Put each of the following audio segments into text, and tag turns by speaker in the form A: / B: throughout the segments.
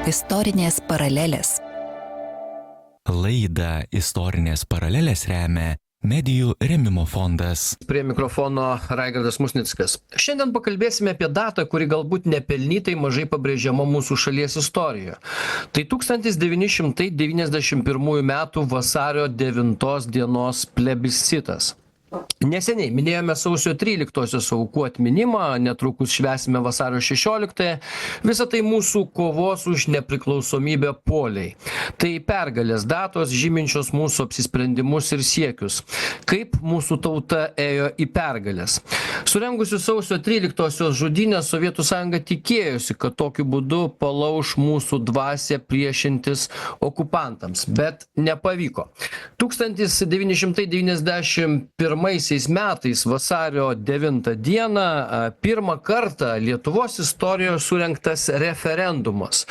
A: Istorinės paralelės.
B: Laidą Istorinės paralelės remia Medijų rėmimo fondas.
C: Prie mikrofono Raigardas Musnickas. Šiandien pakalbėsime apie datą, kuri galbūt nepelnytai mažai pabrėžiama mūsų šalies istorijoje. Tai 1991 m. vasario 9 dienos plebiscitas. Neseniai minėjome sausio 13-osios aukų atminimą, netrukus švęsime vasario 16-ąją. Visa tai mūsų kovos už nepriklausomybę poliai. Tai pergalės datos, žyminčios mūsų apsisprendimus ir siekius. Kaip mūsų tauta ėjo į pergalės. Surengusi sausio 13-osios žudynės, Sovietų sąjunga tikėjosi, kad tokiu būdu palauš mūsų dvasią priešintis okupantams, bet nepavyko. 1991 metais vasario 9 dieną pirmą kartą Lietuvos istorijoje surengtas referendumas.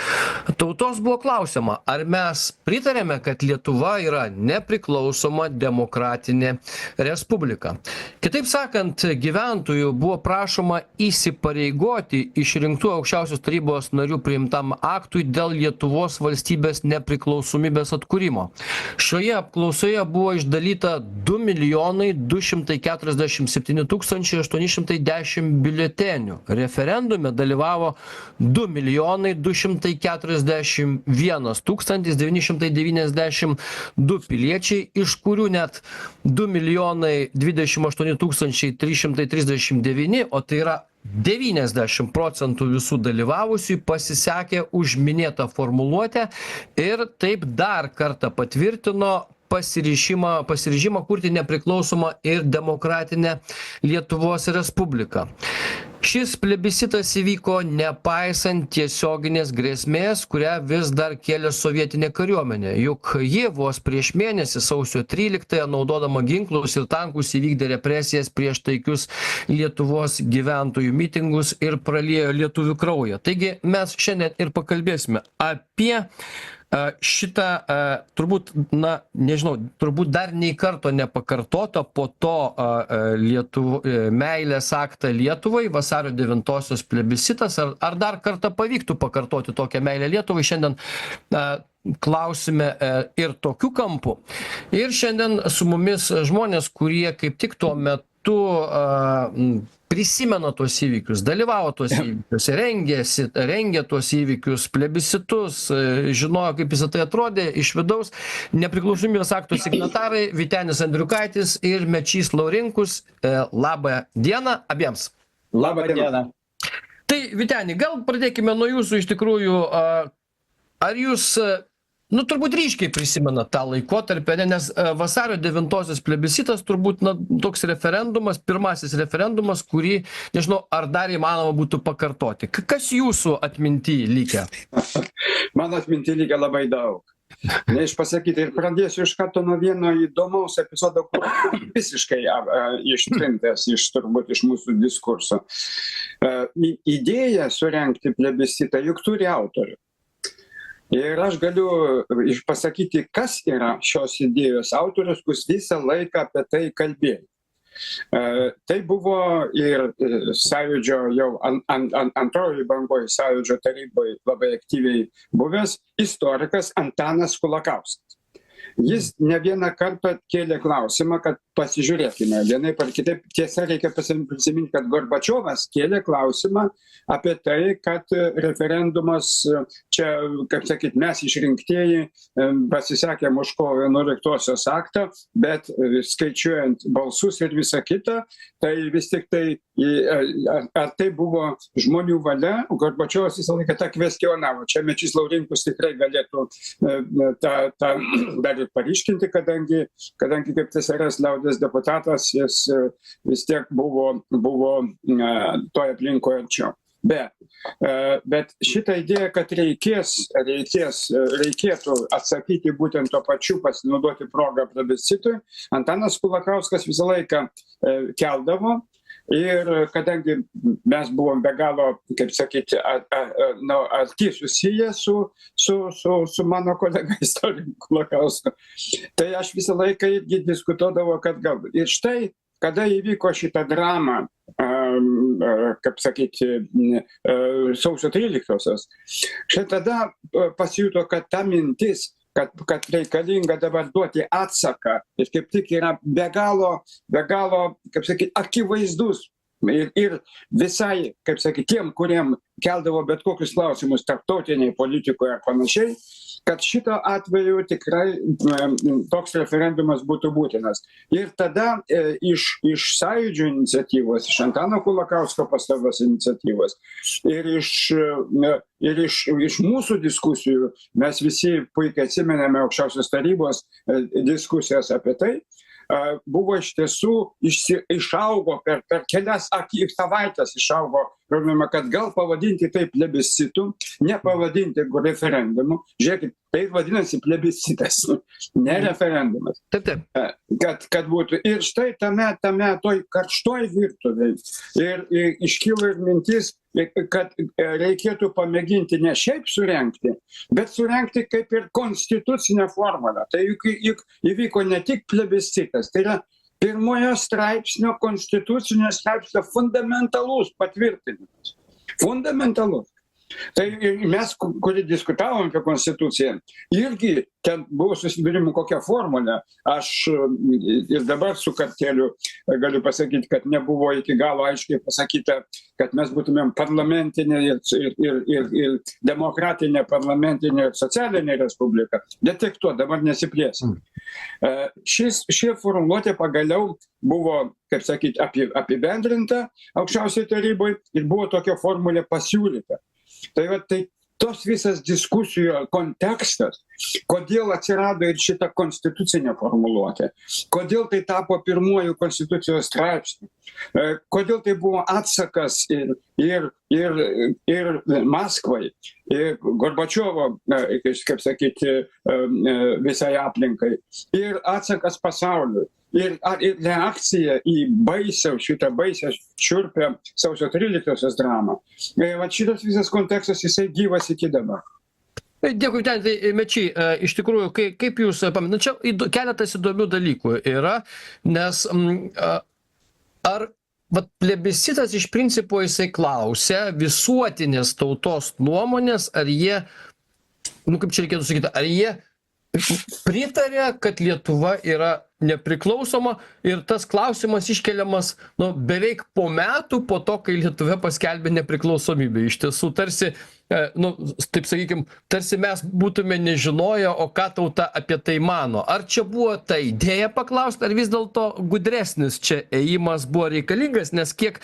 C: Tautos buvo klausiama, ar mes pritarėme, kad Lietuva yra nepriklausoma demokratinė respublika. Kitaip sakant, gyventojų buvo prašoma įsipareigoti išrinktų aukščiausios tarybos narių priimtam aktui dėl Lietuvos valstybės nepriklausomybės atkūrimo. Šioje apklausoje buvo išdalyta 2 247 810 biuletenių. Referendume dalyvavo 2 241 992 piliečiai, iš kurių net 2 028 339, o tai yra 90% visų dalyvavusių pasisekė už minėtą formuluotę ir taip dar kartą patvirtino pasiryžimą kurti nepriklausomą ir demokratinę Lietuvos Respubliką. Šis plebiscitas įvyko nepaisant tiesioginės grėsmės, kurią vis dar kėlė sovietinė kariuomenė. Juk ji vos prieš mėnesį sausio 13-ąją naudodama ginklus ir tankus įvykdė represijas prieš taikius Lietuvos gyventojų mitingus ir praliejo lietuvių kraują. Taigi mes šiandien ir pakalbėsime apie šitą turbūt, turbūt dar nei karto nepakartota po to meilės aktą Lietuvai, vasario 9-osios plebiscitas, ar dar kartą pavyktų pakartoti tokią meilę Lietuvai, šiandien klausime ir tokiu kampu. Ir šiandien su mumis žmonės, kurie kaip tik tuo metu prisimena tuos įvykius, dalyvavo tuos įvykius, rengė tuos įvykius, plebiscitus, žinojo, kaip visą tai atrodė iš vidaus. Nepriklausomybės akto signatarai Vytenis Andriukaitis ir Mečys Laurinkus. Labą dieną abiems.
D: Labą dieną.
C: Tai Vyteni, gal pradėkime nuo jūsų iš tikrųjų. Ar jūs turbūt ryškiai prisimena tą laikotarpį, nes vasario 9-osios plebiscitas turbūt toks referendumas, pirmasis referendumas, kurį, nežinau, ar dar įmanoma būtų pakartoti. Kas jūsų atminty likę?
D: Mano atminty likę labai daug. Neišpasakyti ir pradėsiu iš karto nuo vieno įdomaus epizodo, kur visiškai ištrintas turbūt iš mūsų diskurso. Idėja surengti plebiscitą juk turi autorių. Ir aš galiu pasakyti, kas yra šios idėjos autorius, kuris visą laiką apie tai kalbėjo. Tai buvo ir sąjūdžio jau antroji bangoji sąjūdžio taryboje labai aktyviai buvęs istorikas Antanas Kulakauskas. Jis ne vieną kartą kėlė klausimą, kad pasižiūrėkime, vienaip ar kitaip, tiesa reikia prisiminti, kad Gorbačiovas kėlė klausimą apie tai, kad referendumas, čia, kaip sakyt, mes išrinktieji pasisakėm už kovo 11-osios aktą, bet skaičiuojant balsus ir visą kitą, tai vis tik tai, ar tai buvo žmonių valia, Gorbačiovas visą laiką tą kvestionavo. Čia Mečys Laurinkus tikrai galėtų tą dar ir paryškinti, kadangi kaip TSRS liaudies deputatas, jis vis tiek buvo toje aplinkoje arčiau. Bet šitą idėją, kad reikėtų atsakyti būtent to pačiu, pasinaudoti progą plebiscitui, Antanas Kulakauskas visą laiką keldavo. Ir kadangi mes buvom be galo, kaip sakyti, arti susiję su mano kolega istoriku Kulakausku, tai aš visą laiką irgi diskutuodavau, kad galbūt. Ir štai, kada įvyko šitą dramą kaip sakyti, sausio 13-osios. Štai tada pasijuto, kad ta mintis, kad reikalinga dabar duoti atsaką ir kaip tik yra be galo, kaip sakyti, akivaizdus. Ir visai, kaip sakyti, tiem, kuriem keldavo bet kokius klausimus tarptautiniai politikoje ir panašiai, kad šito atveju tikrai toks referendumas būtų būtinas. Ir tada iš Sąjūdžio iniciatyvos, iš Antano Kulakausko pastabos iniciatyvos ir iš mūsų diskusijų, mes visi puikiai atsimename Aukščiausios tarybos diskusijas apie tai, buvo iš tiesų išaugo per kelias savaitės išaugo, galime, kad gal pavadinti tai plebiscitu, nepavadinti referendumu. Žiūrėkit, tai vadinasi plebiscitas, ne referendumas.
C: Taip.
D: Kad būtų. Ir štai tame toj karštoj virtuvėj ir iškyla ir mintis, kad reikėtų pamėginti ne šiaip surengti, bet surengti kaip ir konstitucinę formulę. Tai juk įvyko ne tik plebiscitas, tai yra pirmojo straipsnio, konstitucinio straipsnio fundamentalus patvirtinimas. Fundamentalus. Tai mes, kurie diskutavom apie konstituciją, irgi ten buvo susidūrimų kokią formulę. Aš ir dabar su Karteliu galiu pasakyti, kad nebuvo iki galo aiškiai pasakyta, kad mes būtumėm parlamentinė ir demokratinė, parlamentinė ir socialinė respublika. Bet tik to, dabar nesiplėsim. Ši formuluotė pagaliau buvo, kaip sakyti, apibendrinta Aukščiausioj taryboje ir buvo tokia formulė pasiūlyta. Tai va, tai tos visas diskusijų kontekstas, kodėl atsirado ir šita konstitucinė formuluotė, kodėl tai tapo pirmuoju konstitucijos straipsniu, kodėl tai buvo atsakas ir Maskvai, ir Gorbačiovo, kaip sakyti, visai aplinkai, ir atsakas pasauliui. Ir reakcija į šitą baisią šiurpią sausio 13-osios dramą. Va šitas visas kontekstas, jisai gyvas iki dabar.
C: Dėkui, Vyteni. Mečy, iš tikrųjų, kaip jūs pamenat, čia keletas įdomių dalykų yra, nes ar plebiscitas iš principo jisai klausia visuotinės tautos nuomonės, ar jie, kaip čia reikėtų sakyti, ar jie pritarė, kad Lietuva yra nepriklausoma, ir tas klausimas iškeliamas beveik po metų po to, kai Lietuva paskelbė nepriklausomybę. Iš tiesų, tarsi, taip sakykim, tarsi mes būtume nežinoję, o ką tauta apie tai mano. Ar čia buvo ta idėja paklausti, ar vis dėlto gudresnis čia ėjimas buvo reikalingas, nes kiek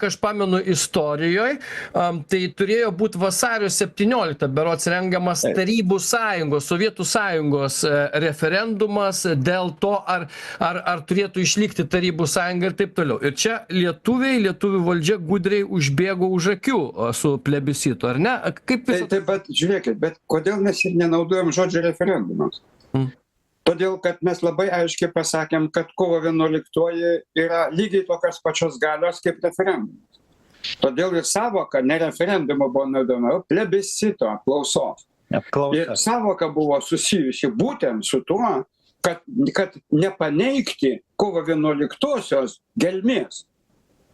C: aš pamenu istorijoje, tai turėjo būti vasario 17 berods rengiamas Tarybų sąjungos, Sovietų sąjungos referendumas dėl to, ar turėtų išlikti Tarybų sąjunga ir taip toliau. Ir čia lietuvių valdžia gudriai užbėgo už akių su plebiscitu, ar ne? Kaip
D: Taip, bet žiūrėkit, bet kodėl mes ir nenaudojam žodžio referendumas? Todėl, kad mes labai aiškiai pasakėm, kad kovo 11 yra lygiai tokios pačios galios kaip referendumas. Todėl ir savoka ne referendumo buvo naudojama, o plebiscito, apklausos. Ir savoka buvo susijusi būtent su tuo, kad nepaneigti kovo 11-osios gelmės,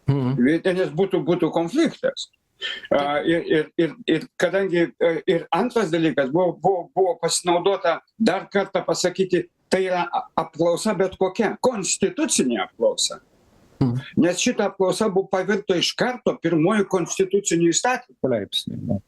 D: nes būtų konfliktas. Ir kadangi ir antras dalykas buvo pasinaudota dar kartą pasakyti, tai yra apklausa bet kokia, konstitucinė apklausa. Nes šita apklausa buvo pavirto iš karto pirmoji konstitucinių įstatymų.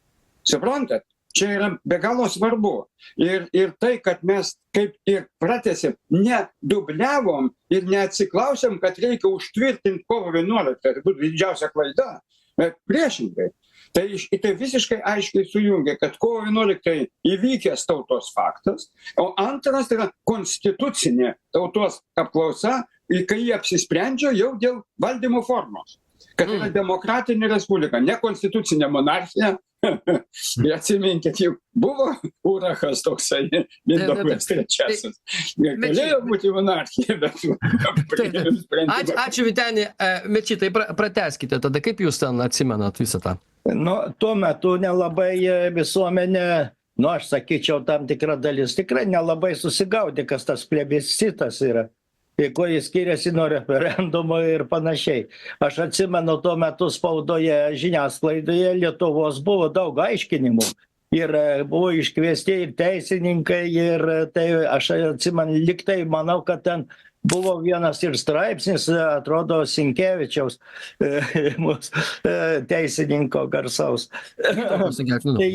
D: Suprantat? Čia yra be galo svarbu. Ir tai, kad mes kaip ir pratęsėm, nedubliavom ir neatsiklausėm, kad reikia užtvirtinti kovo 11, tai būtų didžiausia klaida. Priešingai. Tai visiškai aiškiai sujungia, kad kovo 11 įvykęs tautos faktas, o antras tai yra konstitucinė tautos apklausa, kai jie apsisprendžia jau dėl valdymo formos. Kad yra demokratinė respublika, ne konstitucinė monarchija. Atsiminkit, juk buvo Urachas toksai, Mindaugas III. Galėjo būti monarchija, bet
C: Ačiū, Vyteni. Mečy, tai pratęskite tada, kaip jūs ten atsimenat visą tą?
E: Tuo metu nelabai visuomenė, aš sakyčiau, tam tikra dalis tikrai nelabai susigaudė, kas tas plebiscitas yra. kuo jis skiriasi nuo referendumo ir panašiai. Aš atsimenu, tuo metu spaudoje, žiniasklaidoje Lietuvos buvo daug aiškinimų. Ir buvo iškviesti ir teisininkai, ir tai aš atsimenu, liktai manau, kad ten buvo vienas ir straipsnis, atrodo, Sinkevičiaus, teisininko garsaus. Tai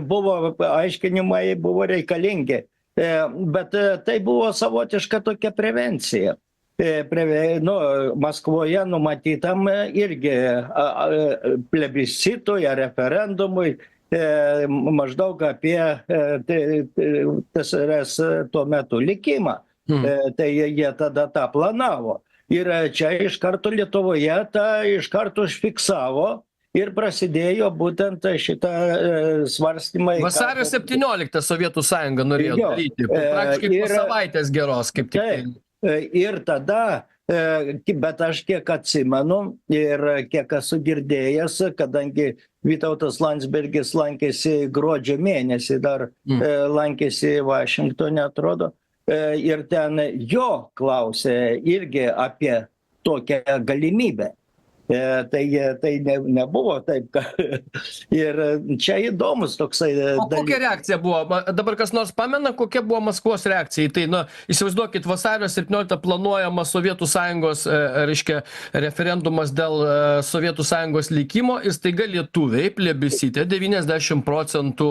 E: buvo aiškinimai, buvo reikalingi. Bet tai buvo savotiška tokia prevencija. Maskvoje numatytam irgi plebiscitui, referendumui, maždaug apie TSRS tuo metu likimą. Tai jie tada tą planavo. Ir čia iš karto Lietuvoje tą iš karto užfiksavo ir prasidėjo būtent šitą svarstymai.
C: Vasario 17 Sovietų sąjunga norėjo daryti, praktiškai po savaitės geros, kaip tik.
E: Ir tada, bet aš kiek atsimenu ir kiek esu girdėjęs, kadangi Vytautas Landsbergis lankėsi gruodžio mėnesį, dar lankėsi Vašingtone, atrodo, ir ten jo klausė irgi apie tokią galimybę. Tai nebuvo taip, ir čia įdomus toksai
C: O kokia reakcija buvo? Dabar kas nors pamena, kokia buvo Maskvos reakcija į tai? Įsivaizduokit, vasario 17 planuojama Sovietų sąjungos, reiškia, referendumas dėl Sovietų sąjungos likimo ir staiga lietuviai plebiscite, 90%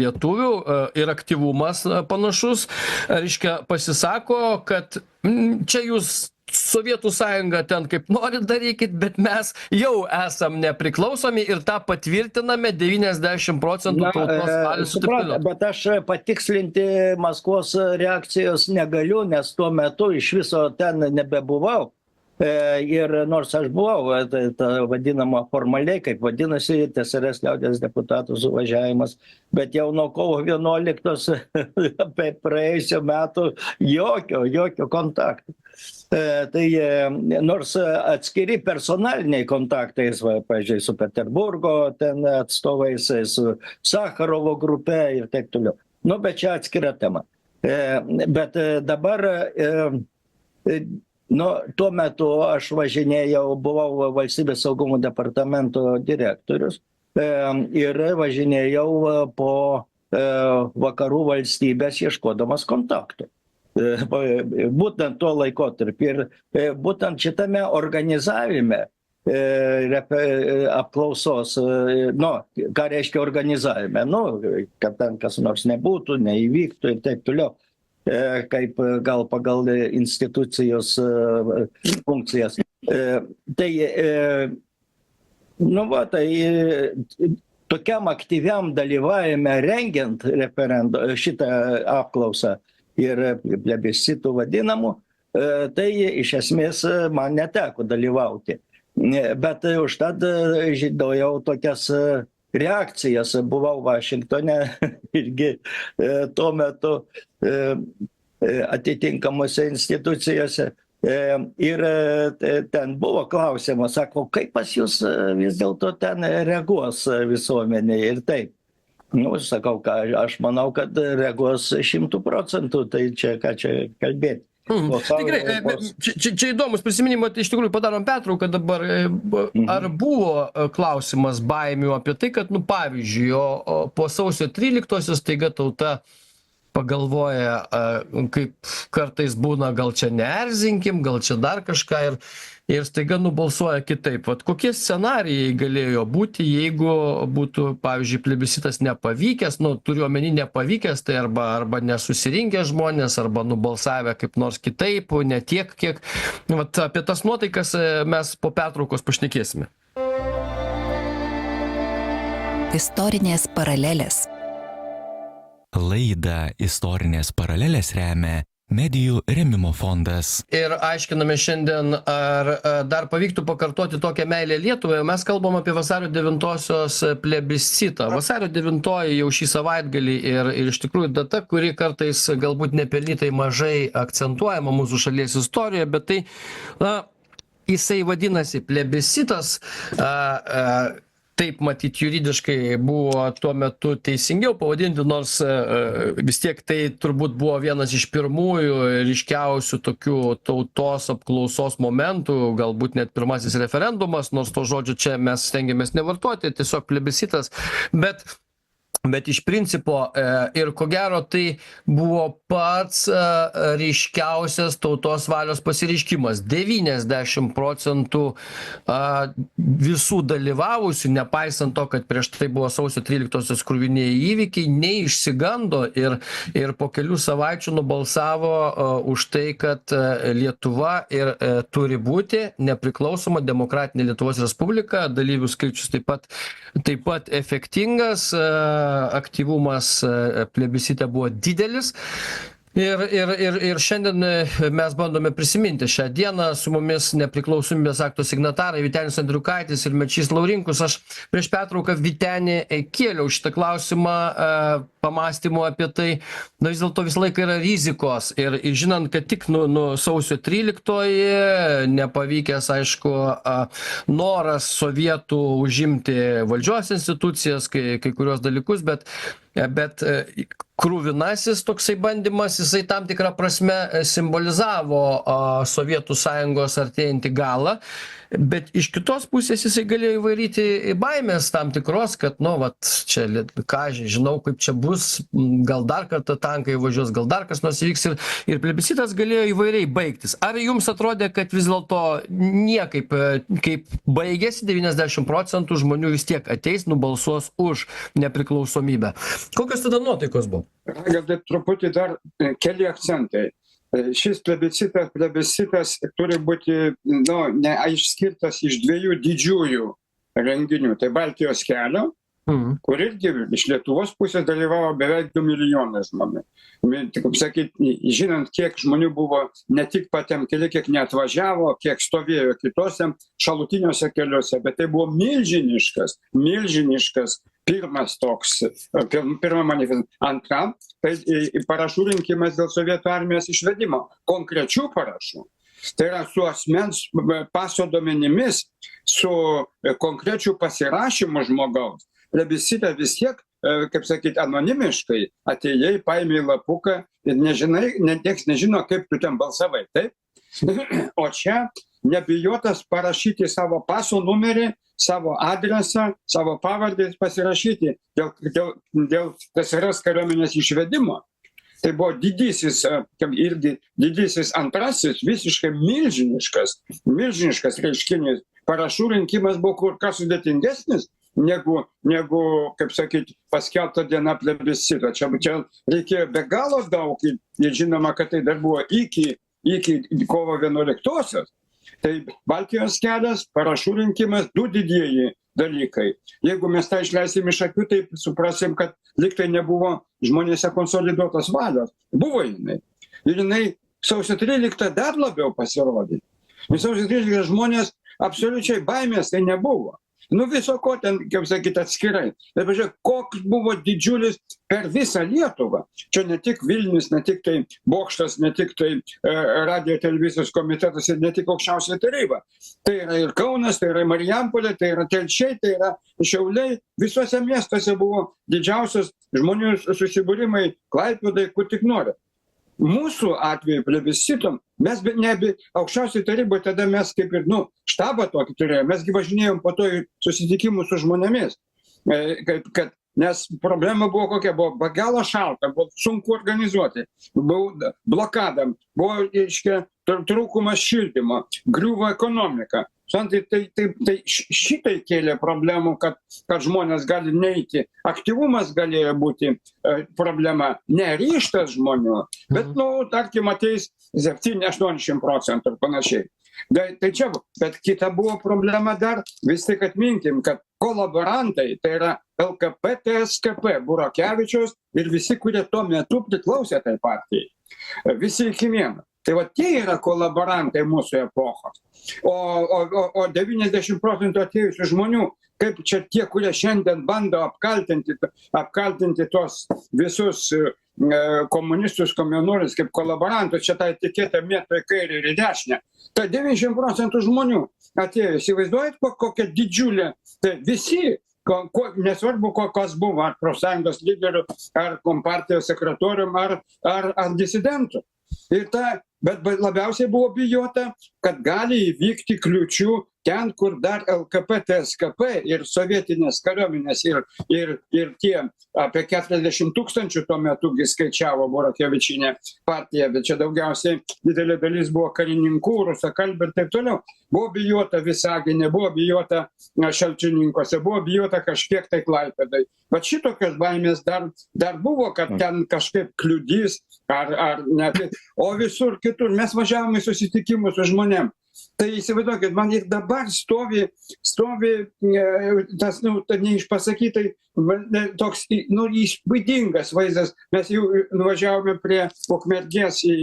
C: lietuvių ir aktyvumas panašus, reiškia, pasisako, kad čia jūs Sovietų sąjunga ten kaip norit darykit, bet mes jau esam nepriklausomi ir tą patvirtiname 90% tautos valios sutikimo.
E: Bet aš patikslinti Maskvos reakcijos negaliu, nes tuo metu iš viso ten nebebuvau. Ir nors aš buvau, ta vadinama formaliai, kaip vadinasi, TSRS liaudės deputatų suvažiavimas, bet jau nuo kovo 11 apie praėjusio metų jokio kontakto. Tai nors atskiri personaliniai kontaktai, pavyzdžiui, su Peterburgo ten atstovais, su Sakharovo grupe ir taip toliau. Bet čia atskira tema. Bet dabar tuo metu aš važinėjau, buvau Valstybės saugumo departamento direktorius ir važinėjau po vakarų valstybės ieškodamas kontaktų. Būtent tuo laikotarpiu ir būtent šitame organizavime apklausos, ką reiškia organizavime, kad ten kas nors nebūtų, neįvyktų ir taip toliau, kaip gal pagal institucijos funkcijas. Tai tokiam aktyviam dalyvavime rengiant šitą apklausą ir plebiscitų vadinamų, tai iš esmės man neteko dalyvauti. Bet užtat žinojau tokias reakcijas, buvau Vašingtone irgi tuo metu atitinkamose institucijose. Ir ten buvo klausimas, sako, kaip pas jūs vis dėlto ten reaguos visuomenė ir taip. Sakau, aš manau, kad reaguos 100%, tai čia ką čia kalbėti.
C: Tikrai, čia įdomus prisiminimai, tai iš tikrųjų padarom pertrauką dabar. Ar buvo klausimas baimių apie tai, kad, pavyzdžiui, po sausio 13-osios staiga tauta pagalvoja, kaip kartais būna, gal čia neerzinkim, gal čia dar kažką ir staiga nubalsuoja kitaip. Vat kokie scenarijai galėjo būti, jeigu būtų, pavyzdžiui, plebiscitas nepavykęs, turiu omeny nepavykęs, tai arba nesusirinkę žmonės, arba nubalsavę kaip nors kitaip, ne tiek, kiek. Vat apie tas nuotaikas mes po pertraukos pašnekėsime.
A: Istorinės paralelės.
B: Laidą Istorinės paralelės remia Medijų rėmimo fondas.
C: Ir aiškiname šiandien, ar dar pavyktų pakartoti tokią meilę Lietuvai. Mes kalbam apie vasario 9-osios plebiscitą. Vasario 9-oji jau šį savaitgalį ir iš tikrųjų data, kuri kartais galbūt nepelnytai mažai akcentuojama mūsų šalies istorijoje, bet tai, jisai vadinasi plebiscitas. taip matyt juridiškai buvo tuo metu teisingiau pavadinti, nors vis tiek tai turbūt buvo vienas iš pirmųjų ryškiausių tokių tautos apklausos momentų, galbūt net pirmasis referendumas, nors to žodžio čia mes stengiamės nevartoti, tiesiog plebiscitas, bet iš principo ir ko gero tai buvo pats ryškiausias tautos valios pasireiškimas. 90% visų dalyvavusių, nepaisant to, kad prieš tai buvo sausio 13-osios kruviniai įvykiai, neišsigando ir po kelių savaičių nubalsavo už tai, kad Lietuva ir turi būti nepriklausoma demokratinė Lietuvos Respublika, dalyvių skaičius taip pat efektingas, aktyvumas plebiscite buvo didelis. Ir šiandien mes bandome prisiminti šią dieną su mumis nepriklausomybės akto signatarai Vytenis Andriukaitis ir Mečys Laurinkus. Aš prieš pertrauką Vytenį kėliau šitą klausimą pamąstymų apie tai, vis dėlto visą laiką yra rizikos ir žinant, kad tik sausio 13-oji nepavykęs, aišku, noras sovietų užimti valdžios institucijas, kai kurios dalykus, bet kruvinasis toksai bandymas, jisai tam tikrą prasme simbolizavo Sovietų Sąjungos artėjantį galą, bet iš kitos pusės jisai galėjo įvairyti baimės tam tikros, kad, čia, ką žinau, kaip čia bus, gal dar kartą tankai važiuos, gal dar kas nors įvyks ir plebiscitas galėjo įvairiai baigtis. Ar jums atrodė, kad vis dėlto niekaip, kaip baigėsi, 90% žmonių vis tiek ateis, nubalsuos už nepriklausomybę? Kokios tada nuotaikos buvo?
D: Raigardai, truputį dar keli akcentai. Šis plebiscitas turi būti išskirtas iš dviejų didžiųjų renginių. Tai Baltijos kelio, kur irgi iš Lietuvos pusės dalyvavo beveik 2 milijonai žmonių. Kaip sakyti, žinant, kiek žmonių buvo ne tik patiem keli, kiek neatvažiavo, kiek stovėjo kitose šalutiniuose keliuose, bet tai buvo milžiniškas pirma manifestacija. Antra, tai parašų rinkimas dėl Sovietų armijos išvedimo. Konkrečių parašų. Tai yra su asmens paso duomenimis, su konkrečiu pasirašymu žmogaus. Plebiscite vis tiek, kaip sakyti, anonimiškai atėjai, paėmė lapuką ir nieks nežino, kaip tu ten balsavai. Taip? O čia nebijotas parašyti savo paso numerį, savo adresą, savo pavardę pasirašyti dėl TSRS kariuomenės išvedimo. Tai buvo didysis antrasis, visiškai milžiniškas reiškinys. Parašų rinkimas buvo kur kas sudėtingesnis negu kaip sakyti, paskelbta diena plebiscito. Čia reikėjo be galo daug ir žinoma, kad tai dar buvo iki kovo 11-osios. Tai Baltijos kelias, parašų rinkimas, 2 didieji dalykai. Jeigu mes tą išleisim iš akių, tai suprasim, kad liktai nebuvo žmonėse konsoliduotos valios. Buvo jinai. Ir jinai sausio 13 dar labiau pasirodė. Nes sausio 13 žmonės absoliučiai baimės tai nebuvo. Viso ko ten, kaip sakyti, atskirai. Bet pažiūrėk, koks buvo didžiulis per visą Lietuvą. Čia ne tik Vilnius, ne tik tai Bokštas, ne tik tai radijo televizijos komitetas ir ne tik aukščiausia taryba. Tai yra ir Kaunas, tai yra Marijampolė, tai yra Telšiai, tai yra Šiauliai. Visuose miestuose buvo didžiausios žmonių susibūrimai, Klaipėdai, kur tik nori. Mūsų atveju plebiscitom, mes aukščiausiai taryboje tada mes kaip ir, štabą tokį turėjome, mesgi važinėjom po to susitikimų su žmonėmis, nes problema buvo kokia, buvo be galo šalta, buvo sunku organizuoti, buvo blokada, buvo, trūkumas šildymo, griuvo ekonomika. Tai šitai kėlė problemų, kad žmonės gali neiti. Aktyvumas galėjo būti problema, ne ryžtas žmonių, bet, tarkim, ateis 7-80% ir panašiai. Tai čia, bet kita buvo problema dar, vis tik atminkim, kad kolaborantai, tai yra LKP, TSKP, Burokevičiaus ir visi, kurie tuo metu priklausė tai partijai. Visi iki vieno. Tai va tie yra kolaborantai mūsų epochos. O 90% atėjusių žmonių, kaip čia tie, kurie šiandien bando apkaltinti tos visus komunistus, komjaunuolius kaip kolaborantus, čia tą etiketę mėto į kairę ir į dešinę. Tai 90% žmonių atėjo, įsivaizduojat, kokia didžiulė, tai visi, nesvarbu, kas buvo, ar profsąjungos lyderių, ar kompartijos sekretorium, ar disidentų. Bet labiausiai buvo bijota, kad gali įvykti kliūčių ten, kur dar LKP, TSKP ir sovietinės kariuomenės ir tie apie 40 000 tuo metu skaičiavo Burakevičinė partija, bet čia daugiausiai didelė dalis buvo karininkų, rusakalbių ir taip toliau. Buvo bijota Visagine, buvo bijota Šalčininkose, buvo bijota kažkiek tai Klaipėdai. Bet šitokios baimės dar buvo, kad ten kažkaip kliudys ar net. O visur kitur mes važiavome į susitikimus su žmonėm. Tai įsivaizduokit, man ir dabar stovi tas, neišpasakytai, toks, įspūdingas vaizdas. Mes jau nuvažiavome prie Ukmergės į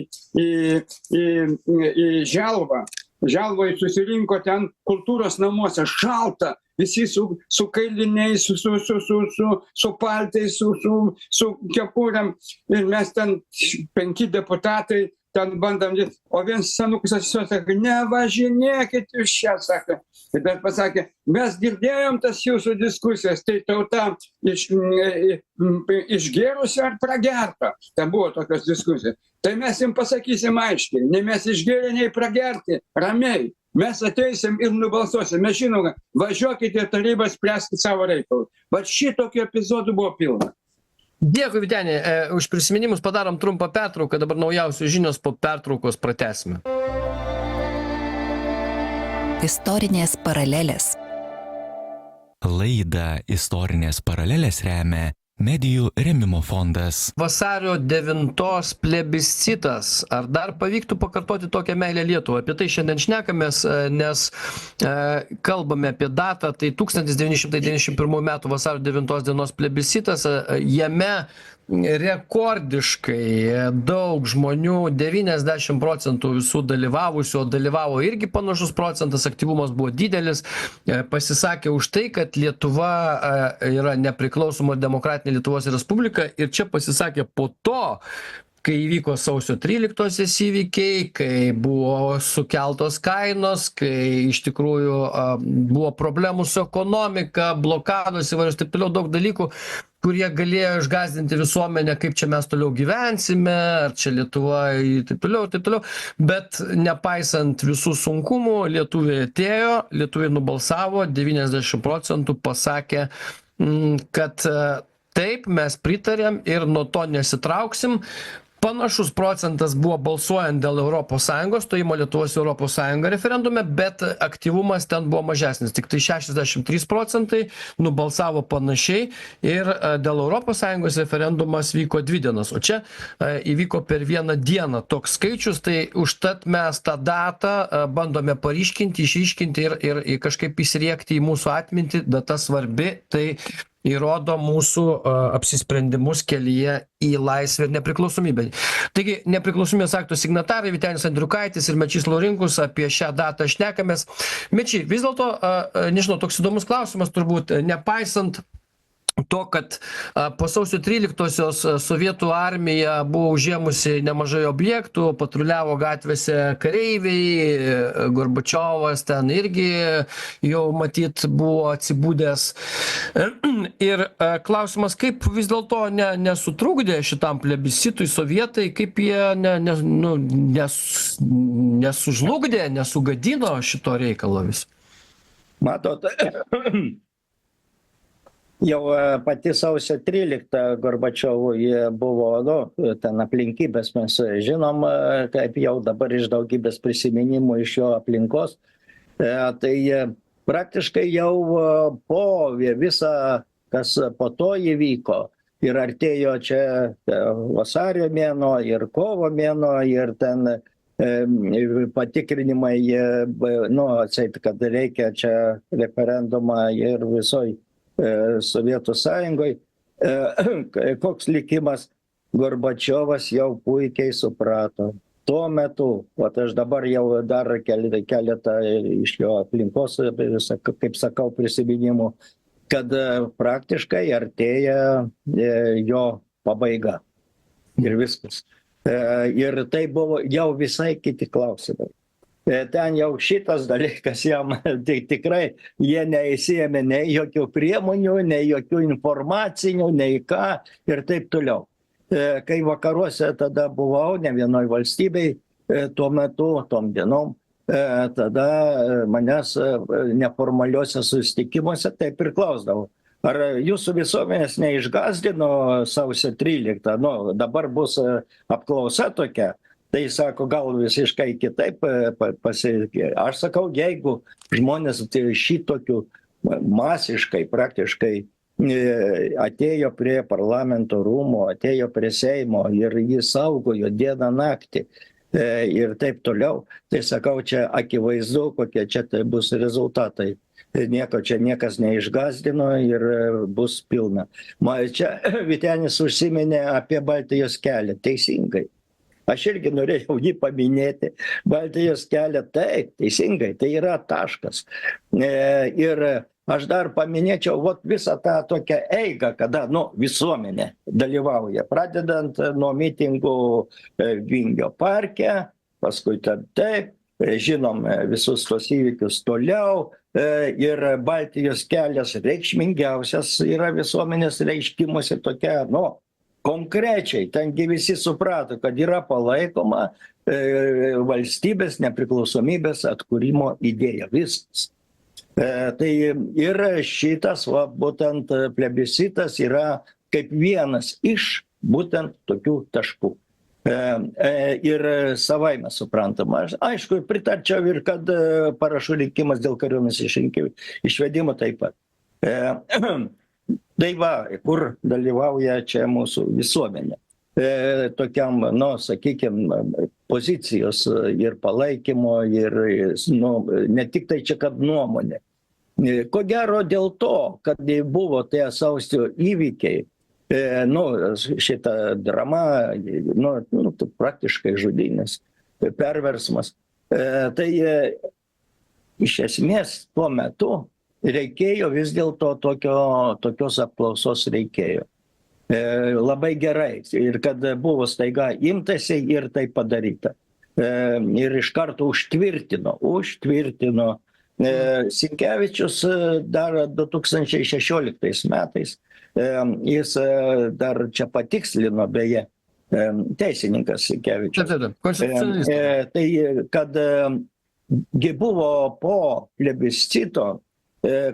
D: Želvą. Želvoje susirinko ten kultūros namuose, šalta, visi su kailiniais, su paltais, su kepurėm. Ir mes ten 5 deputatai ten bandam, o vienas senukas atsisakė, nevažinėkit iš čia, sakė. Ir dar pasakė, mes girdėjom tas jūsų diskusijas, tai tauta išgėrusi ar pragerta. Ten buvo tokios diskusijos. Tai mes jums pasakysim aiškiai, nei mes išgėrę, nei pragerti, ramiai. Mes ateisim ir nubalsuosim. Mes žinome, važiuokite į tarybą, spręskite savo reikalus. Bet šitokių epizodų buvo pilna.
C: Dėkui, Vyteni, už prisiminimus. Padarom trumpą pertrauką, dabar naujausios žinios, po pertraukos pratęsime.
A: Istorinės paralelės.
B: Laidą Istorinės paralelės remia Medijų rėmimo fondas.
C: Vasario 9 plebiscitas. Ar dar pavyktų pakartoti tokią meilę Lietuvą? Apie tai šiandien šnekamės, nes kalbame apie datą. Tai 1991 m. vasario 9 dienos plebiscitas. Jame rekordiškai daug žmonių, 90% visų dalyvavusių, o dalyvavo irgi panašus procentas, aktyvumas buvo didelis, pasisakė už tai, kad Lietuva yra nepriklausoma demokratinė Lietuvos Respublika, ir čia pasisakė po to, kai įvyko sausio 13-osios įvykiai, kai buvo sukeltos kainos, kai iš tikrųjų buvo problemų su ekonomika, blokados įvairios, taip toliau, daug dalykų, kurie galėjo išgąsdinti visuomenę, kaip čia mes toliau gyvensime, ar čia Lietuva, taip toliau. Bet nepaisant visų sunkumų, lietuviai atėjo, lietuviai nubalsavo, 90% pasakė, kad taip, mes pritarėm ir nuo to nesitrauksim. Panašus procentas buvo balsuojant dėl ES, stojimo Lietuvos ES referendume, bet aktyvumas ten buvo mažesnis. Tik tai 63% nubalsavo panašiai ir dėl ES referendumas vyko 2 dienas. O čia įvyko per 1 dieną toks skaičius, tai užtat mes tą datą bandome paryškinti, išryškinti ir kažkaip įsiriekti į mūsų atmintį. Data svarbi, tai įrodo mūsų apsisprendimus kelyje į laisvę ir nepriklausomybę. Taigi, nepriklausomybės akto signatarai Vytenis Andriukaitis ir Mečys Laurinkus apie šią datą šnekamės. Mečiai, vis dėlto, nežinau, toks įdomus klausimas turbūt, nepaisant to, kad po sausio 13-osios sovietų armija buvo užėmusi nemažai objektų, patruliavo gatvėse kareiviai, Gorbačiovas ten irgi jau matyt buvo atsibūdęs. Ir klausimas, kaip vis dėlto nesutrukdė šitam plebiscitui sovietai, kaip jie nesužlugdė, nesugadino šito reikalo vis.
E: Matot, jau pati sausio 13 Gorbačiovui buvo, ten aplinkybės mes žinom, kaip jau dabar iš daugybės prisiminimų iš jo aplinkos. Tai praktiškai jau po visą, kas po to įvyko, ir artėjo čia vasario mėnuo, ir kovo mėnuo, ir ten patikrinimai, atseit, kad reikia čia referendumą ir visoj Sovietų Sąjungoje, koks likimas, Gorbačiovas jau puikiai suprato, tuo metu, aš dabar jau dar keletą iš jo aplinkos, kaip sakau, prisiminimų, kad praktiškai artėja jo pabaiga ir viskas. Ir tai buvo jau visai kiti klausimai. Ten jau šitas dalykas jam tikrai jie neįsiėmė nei jokių priemonių, nei jokių informacinių, nei ką ir taip toliau. Kai vakaruose tada buvau, ne vienoj valstybei, tuo metu, tom dienom, tada manęs neformaliuose susitikimuose taip ir klausdavo. Ar jūsų visuomenės neišgazdino sausio 13? Nu, dabar bus apklausa tokia. Tai sako, gal visiškai kitaip pasakė. Aš sakau, jeigu žmonės šitokių masiškai praktiškai atėjo prie parlamento rūmų, atėjo prie Seimo ir jį saugojo dieną naktį ir taip toliau, tai sakau, čia akivaizdu, kokie čia tai bus rezultatai. Nieko čia niekas neišgazdino ir bus pilna. Čia Vytenis užsiminė apie Baltijos kelią, teisingai. Aš irgi norėjau jį paminėti. Baltijos kelią, taip, teisingai, tai yra taškas. Ir aš dar paminėčiau visą tą tokią eigą, kada visuomenė dalyvauja, pradedant nuo mitingų Vingio parke, paskui taip, žinom visus tos įvykius toliau, ir Baltijos kelias reikšmingiausias yra visuomenės reiškimuose tokia, konkrečiai, tengi visi suprato, kad yra palaikoma valstybės nepriklausomybės atkūrimo idėja. Viskas. Tai ir šitas, būtent plebiscitas yra kaip vienas iš būtent tokių taškų. Ir savaime suprantama. Aišku, pritarčiau ir kad parašų rinkimas dėl kariuomenės išvedimo taip pat. Tai kur dalyvauja čia mūsų visuomenė. Tokiam, sakykime, pozicijos ir palaikymo ir, ne tik tai čia, kad nuomonė. Ko gero dėl to, kad buvo tie sausio įvykiai, šita drama, praktiškai žudynės, perversmas, tai iš esmės tuo metu reikėjo vis dėlto tokios apklausos reikėjo. Labai gerai. Ir kad buvo staiga imtasi ir tai padaryta. Ir iš karto užtvirtino. Sinkevičius dar 2016 metais, jis dar čia patikslino, beje, teisininkas Sinkevičius. Tai kad buvo po plebiscito,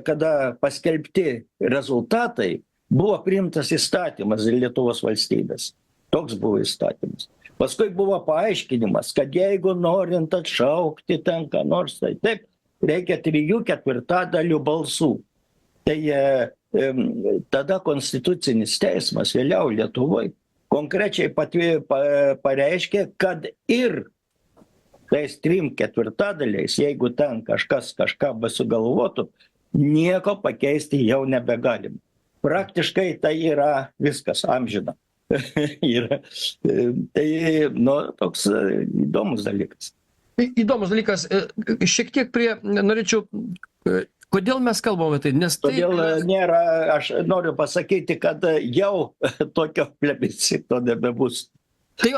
E: kada paskelbti rezultatai, buvo priimtas įstatymas Lietuvos valstybės. Toks buvo įstatymas. Paskui buvo paaiškinimas, kad jeigu norint atšaukti ten ką nors, tai taip, reikia 3/4 balsų. Tai tada Konstitucinis teismas vėliau Lietuvoje konkrečiai pareiškė, kad ir tais 3/4, jeigu ten kažkas kažką besugalvotų, nieko pakeisti jau nebegalim. Praktiškai tai yra viskas amžina. Tai, toks įdomus dalykas.
C: Įdomus dalykas. Šiek tiek norėčiau, kodėl mes kalbame tai? Nes tai
E: todėl nėra, aš noriu pasakyti, kad jau tokio plebiscito nebebus.
C: Tai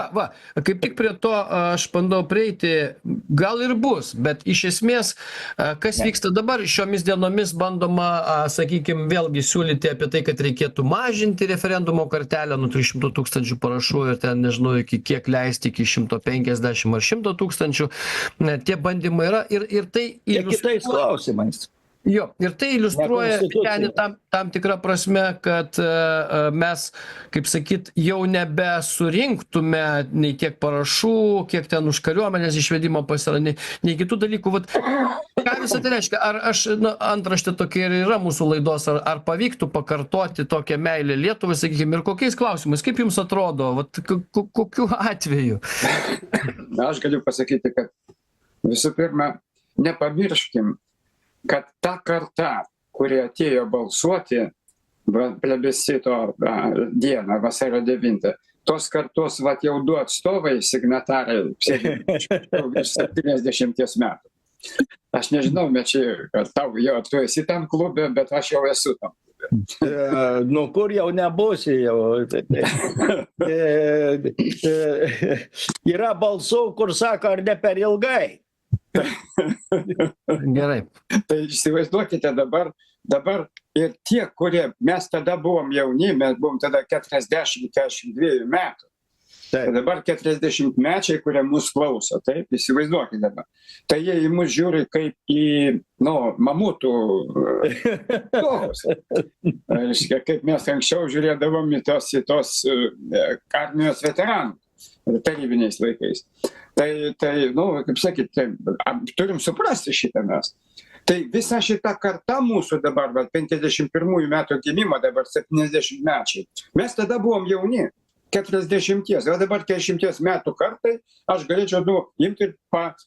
C: kaip tik prie to aš bandau prieiti, gal ir bus, bet iš esmės, kas vyksta dabar, šiomis dienomis bandoma, sakykime, vėlgi siūlyti apie tai, kad reikėtų mažinti referendumo kartelę nuo 300 000 parašų ir ten, nežinau, iki kiek leisti, iki 150 ar 100 000. Tie bandymai yra ir tai
E: kitais klausimais.
C: Jo, ir tai iliustruoja tam tikrą prasme, kad mes, kaip sakyt, jau nebesurinktume nei tiek parašų, kiek ten už kariuomenės išvedimo pasira, nei kitų dalykų. Ką visą tai reiškia? Ar antraštė tokia ir yra mūsų laidos, ar pavyktų pakartoti tokią meilę Lietuvai, sakykime, ir kokiais klausimais? Kaip jums atrodo? Kokiu atveju?
D: Aš galiu pasakyti, kad visų pirma, nepamirškim, kad ta karta, kurie atėjo balsuoti plebiscito dieną, vasario 9, tos kartos vat jau 2 atstovai signatarai virš 70 metų. Aš nežinau, Mečy, ar tu esi tam klube, bet aš jau esu tam.
E: Nu, kur jau nebūsi jau. Yra balsų, kur sako, ar ne per ilgai.
C: Gerai.
D: Tai įsivaizduokite dabar ir tie, kurie, mes tada buvom jauni, mes buvom tada 40-42 metų. Tai dabar 40-mečiai, kurie mus klauso, taip, įsivaizduokite dabar. Tai jie į mus žiūri kaip į, mamutų tokus. Reiškia, kaip mes anksčiau žiūrėdavom į tos armijos veteranų tarybiniais laikais. Tai, kaip sakyt, turim suprasti šitą mes. Tai visa šita karta mūsų dabar, 51 metų gimimo, dabar 70-mečiai. Mes tada buvom jauni. 40, o dabar 40 metų kartai, aš galėčiau imti ir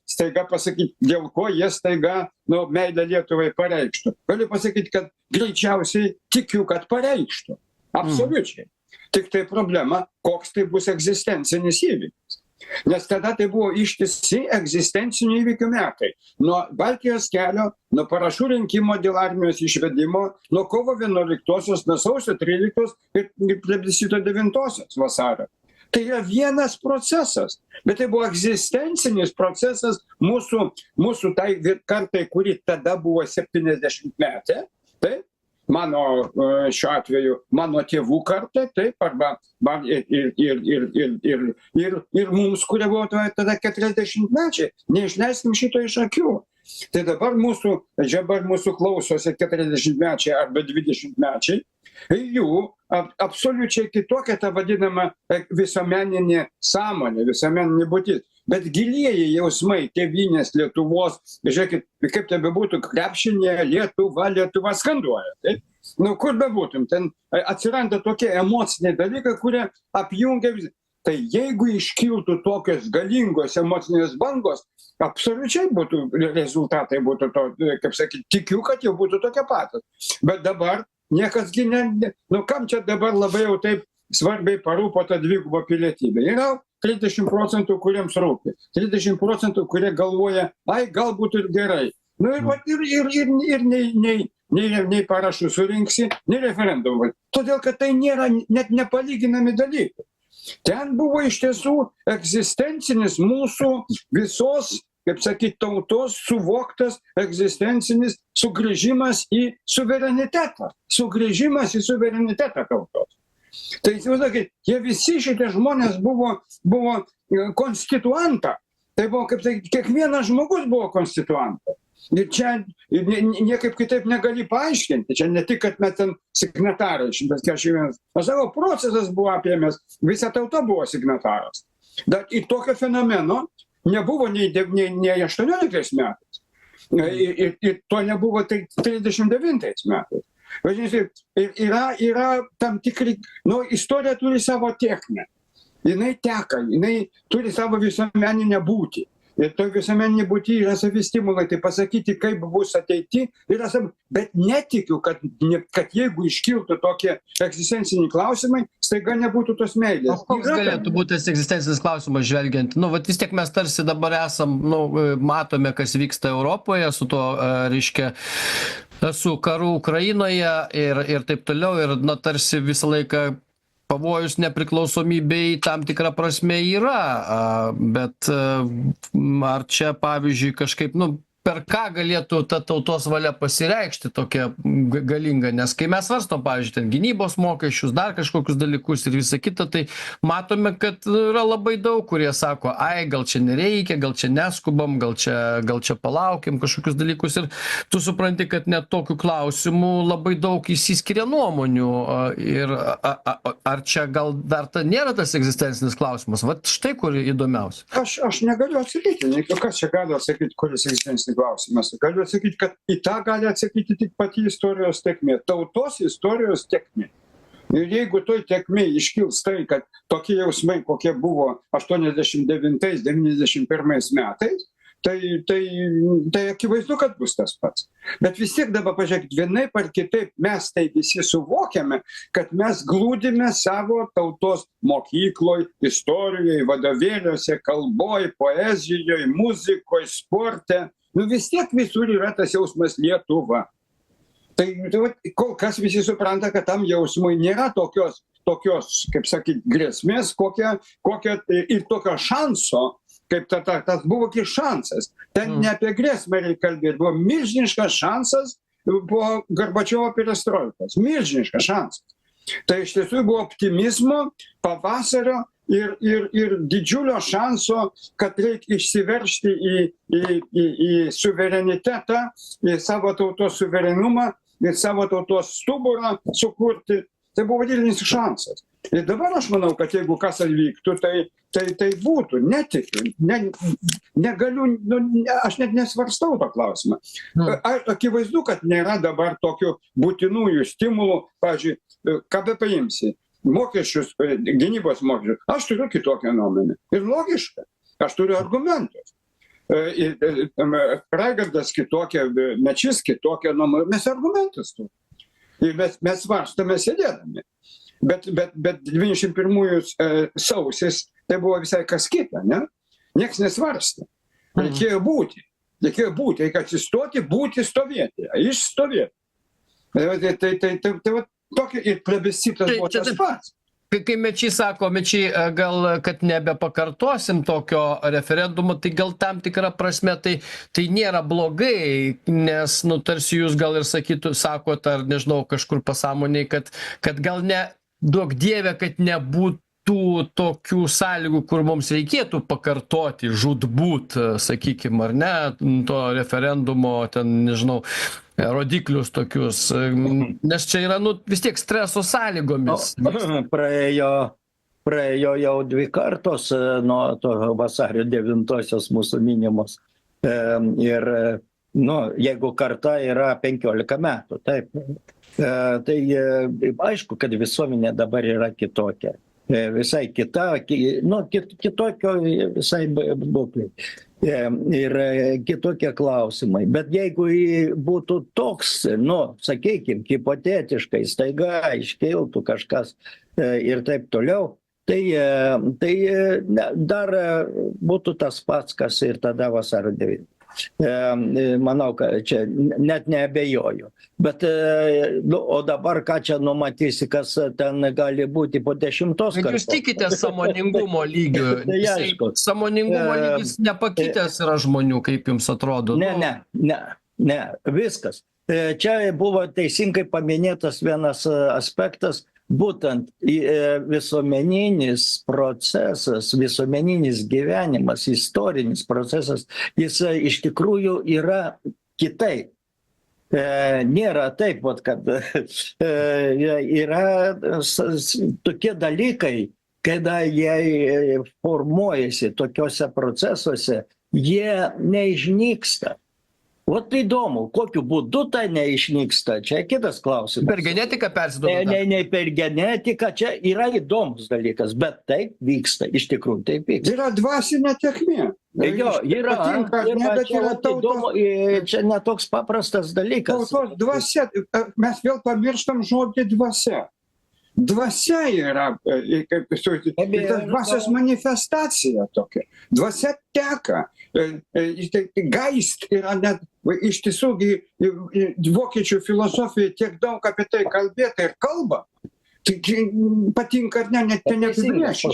D: staiga pasakyti, dėl ko jie staiga meilę Lietuvai pareikštų. Galiu pasakyti, kad greičiausiai tikiu, kad pareikštų. Absoliučiai. Tik tai problema, koks tai bus egzistencinis įvykis. Nes tada tai buvo ištisi egzistencinių įvykių metai. Nuo Baltijos kelio, nuo parašų rinkimo dėl armijos išvedimo, nuo kovo 11-osios, nuo sausio 13-osios ir plebiscito 9-osios vasario. Tai yra vienas procesas, bet tai buvo egzistencinis procesas mūsų tai kartai, kuri tada buvo 70 metė, taip? Mano, šiuo atveju, mano tėvų kartą, taip, arba ir mums, kurie buvo tada 40-mečiai, neišleiskim šito iš akių. Tai dabar mūsų klausosi 40-mečiai arba 20-mečiai, jų absoliučiai kitokia ta vadinama visuomeninė sąmonė, visuomeninė būtis. Bet gilieji jausmai tėvynės Lietuvos, žiūrėkit, kaip tai bebūtų, krepšinėje Lietuva skanduoja. Taip? Kur bebūtum, ten atsiranda tokie emociniai dalykai, kurie apjungia visą. Tai jeigu iškiltų tokios galingos emocinės bangos, absoliučiai rezultatai būtų to, kaip sakyti, tikiu, kad jau būtų tokie patys. Bet dabar niekasgi kam čia dabar labai jau taip svarbiai parūpo ta dviguba pilietybė. Yra 30%, kuriems rūpi. 30%, kurie galvoja, galbūt ir gerai. Ir nei parašų surinksi, nei referendumų. Todėl, kad tai nėra net nepalyginami dalykai. Ten buvo iš tiesų egzistencinis mūsų visos, kaip sakyti, tautos suvoktas egzistencinis sugrįžimas į suverenitetą. Sugrįžimas į suverenitetą tautos. Tai įsivaizduokit, jie visi šitie žmonės buvo konstituanta. Tai buvo, kaip sakyti, kiekvienas žmogus buvo konstituanta. Ir čia niekaip kitaip negali paaiškinti. Čia ne tik, kad mes ten signatarai 141. Aš savo procesas buvo apėmęs, visa tauta buvo signataras. Bet į tokio fenomeno nebuvo nei 18 metais. Ir to nebuvo 39 metais. Vadinasi, yra tam tikri, istorija turi savo tėkmę. Jinai teka, jinai turi savo visuomeninę būtį. Ir to visuomeninė būti yra savi stimulai, tai pasakyti, kaip bus ateity, bet netikiu, kad jeigu iškiltų tokie egzistenciniai klausimai, staiga nebūtų tos meilės.
C: O koks galėtų būti tas egzistencinis klausimas žvelgiant? Vis tiek mes tarsi dabar esam, matome, kas vyksta Europoje su to, reiškia, su karu Ukrainoje ir taip toliau, ir tarsi visą laiką pavojus nepriklausomybei tam tikra prasme yra, bet ar čia, pavyzdžiui, kažkaip, per ką galėtų ta tautos valia pasireikšti tokia galinga, nes kai mes svarstom, pavyzdžiui, ten gynybos mokesčius, dar kažkokius dalykus ir visa kita, tai matome, kad yra labai daug, kurie sako, gal čia nereikia, gal čia neskubam, gal čia palaukim kažkokius dalykus, ir tu supranti, kad net tokių klausimų labai daug išsiskiria nuomonių, ir ar čia gal dar nėra tas egzistencinis klausimas, štai kur įdomiausia.
D: Aš negaliu atsakyti, kas čia gali atsakyti, kuris egzistencinis klausimas. Galiu atsakyti, kad į tą gali atsakyti tik pati istorijos tėkmė, tautos istorijos tėkmė. Ir jeigu toj tėkmė iškils tai, kad tokie jausmai, kokie buvo 89-91 metais, tai akivaizdu, kad bus tas pats. Bet vis tiek dabar, pažiūrėkit, vienaip ar kitaip mes tai visi suvokiame, kad mes glūdime savo tautos mokykloj, istorijoje, vadovėliuose, kalboj, poezijoje, muzikoje, sporte. Nu vis tiek visur yra tas jausmas Lietuva. Tai kol kas visi supranta, kad tam jausmui nėra tokios, kaip sakyt, grėsmės, kokia ir tokio šanso, kaip tas buvo kaip šansas. Ten ne apie grėsmę reikia kalbėti, buvo milžiniškas šansas po Gorbačiovo perestroikos. Milžiniškas šansas. Tai iš tiesų buvo optimizmo, pavasario ir didžiulio šanso, kad reikia išsiveržti į suverenitetą, į savo tautos suverenumą, ir savo tautos stuburą sukurti. Tai buvo didelis šansas. Ir dabar aš manau, kad jeigu kas įvyktų, tai būtų. Netikiu. Negaliu, aš net nesvarstau to klausimą. Akivaizdu, kad nėra dabar tokių būtinųjų stimulų. Pavyzdžiui, ką be paimsi, mokesčius, gynybos mokesčius. Aš turiu kitokią nuomonę. Ir logiška. Aš turiu argumentus. Raigardas kitokia, Mečys kitokia nuomonė. Mes argumentus turime. Ir mes svarstame sėdėdami. Bet 21 sausis tai buvo visai kas kita, ne? Nieks nesvarstė. Reikėjo būti, reikia atsistoti, būti, stovėti, išstovėti. Tai va tokia ir plebiscitas buvo tas pats.
C: Kai Mečys sako, gal, kad nebepakartosim tokio referendumo, tai gal tam tikrą prasme tai nėra blogai, nes, tarsi jūs gal ir sakot, ar nežinau, kažkur pasąmoniai, kad gal ne, duok Dieve, kad nebūtų tokių sąlygų, kur mums reikėtų pakartoti žūtbūt, sakykime, ar ne, to referendumo, ten, nežinau, rodiklius tokius, nes čia yra, vis tiek streso sąlygomis.
E: Praėjo jau 2 kartos nuo to vasario 9-osios mūsų minimos. Ir, jeigu karta yra 15 metų, taip. Tai aišku, kad visuomenė dabar yra kitokia. Visai kita, kitokio visai būklė. Ir kitokie klausimai. Bet jeigu būtų toks, sakykime, hipotetiškai, staiga iškiltų kažkas ir taip toliau, tai dar būtų tas pats, kas ir tada vasario 9. Manau, kad čia net neabejoju. Bet, o dabar ką čia numatysi, kas ten gali būti po 10 kartos?
C: Bet jūs tikite sąmoningumo lygiu. Sąmoningumo lygis nepakitęs yra žmonių, kaip jums atrodo?
E: Ne, viskas. Čia buvo teisingai paminėtas vienas aspektas, būtent visuomeninis procesas, visuomeninis gyvenimas, istorinis procesas, jis iš tikrųjų yra kitaip. Nėra taip, kad yra tokie dalykai, kada jie formuojasi tokiuose procesuose, jie neišnyksta. Vat įdomu, kokiu būdu tai neišnyksta, čia kitas klausimas.
C: Per genetiką persiduoda?
E: Ne per genetiką, čia yra įdomus dalykas, bet taip vyksta, iš tikrųjų taip vyksta.
D: Yra dvasinė tėkmė.
E: Jo, yra, čia netoks paprastas dalykas.
D: Tautos dvasia, mes vėl pamirštam žodį dvasia. Dvasia yra, kaip tas dvasios manifestacija tokia. Dvasia teka. Geist yra net, iš tiesų, vokiečių filosofija tiek daug apie tai kalbėta ir kalba. Tai patinka ar ne, net neapibrėžti.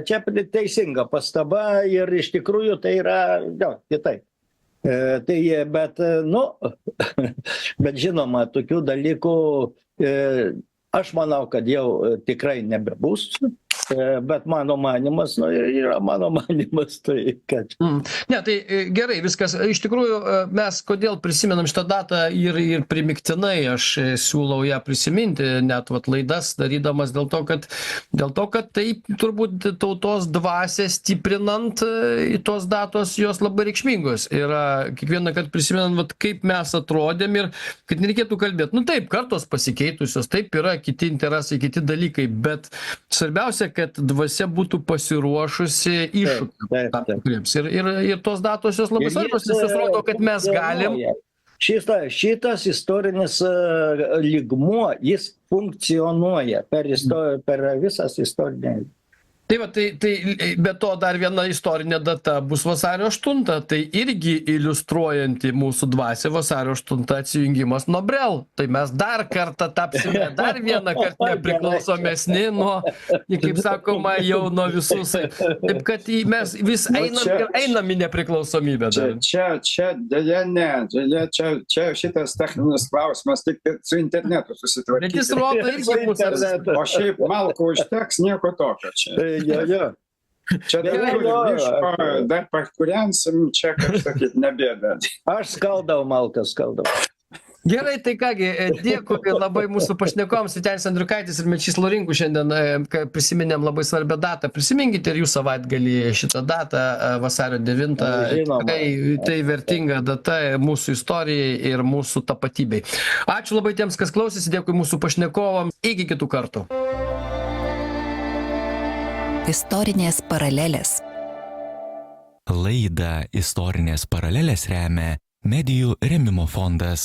E: Čia teisinga pastaba ir iš tikrųjų tai yra kitaip. Bet žinoma, tokių dalykų aš manau, kad jau tikrai nebebus, bet mano manimas, yra mano manimas, tai kad...
C: Ne, tai gerai, viskas. Iš tikrųjų, mes kodėl prisimenam šitą datą ir primiktinai, aš siūlau ją prisiminti, net laidas darydamas dėl to, kad taip turbūt tautos dvasią stiprinant tos datos jos labai reikšmingos. Yra kiekvieną kartą prisimenant, kaip mes atrodėm ir kad nereikėtų kalbėti. Taip, kartos pasikeitusios, taip yra kiti interesai, kiti dalykai, bet svarbiausia, kad dvasia būtų pasiruošusi iššūkiams
E: taip,
C: tam
E: taip.
C: tikriems. Ir tos datos jos labai
E: Ir
C: svarbios,
E: jis,
C: nes jis rodo, kad mes galim.
E: Šitas istorinis lygmuo, jis funkcionuoja per visas istorinę.
C: Tai va, tai be to dar viena istorinė data bus vasario 8, tai irgi iliustruojanti mūsų dvasią vasario 8 atsijungimas nuo Brel. Tai mes dar kartą tapsime dar vieną kartą nepriklausomesni nuo, kaip sakoma, jau nuo visų. Taip kad mes vis einam į nepriklausomybę.
D: Čia dėja ne, čia šitas techninis klausimas tik su internetu
C: Bet
D: susitvarkyti.
C: jis rodo irgi mūsų.
D: O šiaip malko užteks, nieko tokio čia.
E: Jo.
D: Čia dar
E: Jo,
D: turim
E: jo.
D: miško, dar pakuriansim, čia, kaip sakyt, nebėda.
E: Aš skaldau malkas, skaldau.
C: Gerai, tai kągi, dėkui labai mūsų pašnekovams, Vytenis Andriukaitis ir Mečys Laurinkų šiandien prisiminėm labai svarbią datą. Prisiminkite ir jūs savaitgalį šitą datą, vasario 9.
E: Žinoma.
C: Tai vertinga data mūsų istorijai ir mūsų tapatybei. Ačiū labai tiems, kas klausėsi, dėkui mūsų pašnekovams. Iki kitų kartų.
A: Istorinės paralelės.
B: Laidą Istorinės paralelės remia Medijų rėmimo fondas.